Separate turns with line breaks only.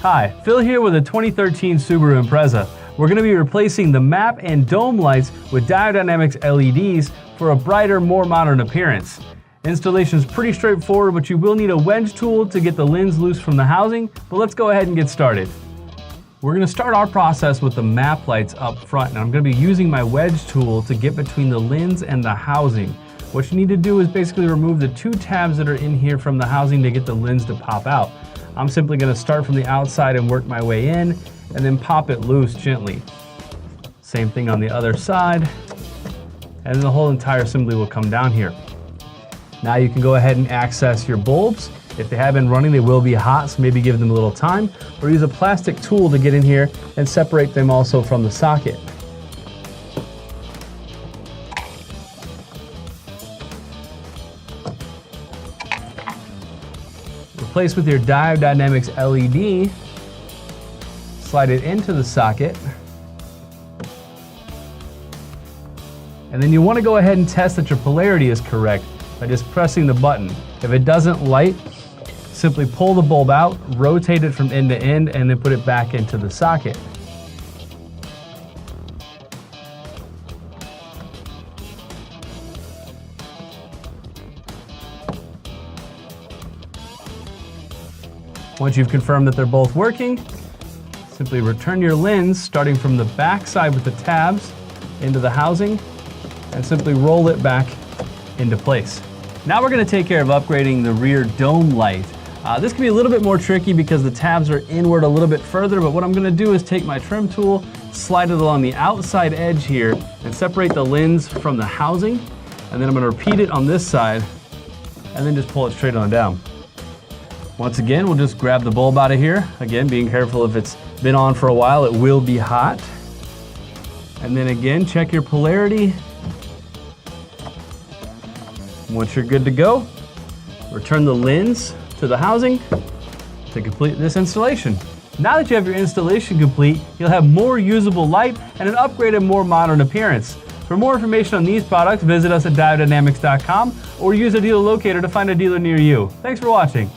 Hi, Phil here with a 2013 Subaru Impreza. We're going to be replacing the map and dome lights with Diode Dynamics LEDs for a brighter, more modern appearance. Installation is pretty straightforward, but you will need a wedge tool to get the lens loose from the housing, but let's go ahead and get started. We're going to start our process with the map lights up front, and I'm going to be using my wedge tool to get between the lens and the housing. What you need to do is basically remove the two tabs that are in here from the housing to get the lens to pop out. I'm simply going to start from the outside and work my way in, and then pop it loose gently. Same thing on the other side, and the whole entire assembly will come down here. Now you can go ahead and access your bulbs. If they have been running, they will be hot, so maybe give them a little time, or use a plastic tool to get in here and separate them also from the socket. Replace with your Diode Dynamics LED, slide it into the socket, and then you want to go ahead and test that your polarity is correct by just pressing the button. If it doesn't light, simply pull the bulb out, rotate it from end to end, and then put it back into the socket. Once you've confirmed that they're both working, simply return your lens starting from the back side with the tabs into the housing and simply roll it back into place. Now we're going to take care of upgrading the rear dome light. This can be a little bit more tricky because the tabs are inward a little bit further, but what I'm going to do is take my trim tool, slide it along the outside edge here, and separate the lens from the housing, and then I'm going to repeat it on this side, and then just pull it straight on down. Once again, we'll just grab the bulb out of here. Again, being careful if it's been on for a while, it will be hot. And then again, check your polarity. Once you're good to go, return the lens to the housing to complete this installation. Now that you have your installation complete, you'll have more usable light and an upgraded, more modern appearance. For more information on these products, visit us at diodedynamics.com or use a dealer locator to find a dealer near you. Thanks for watching.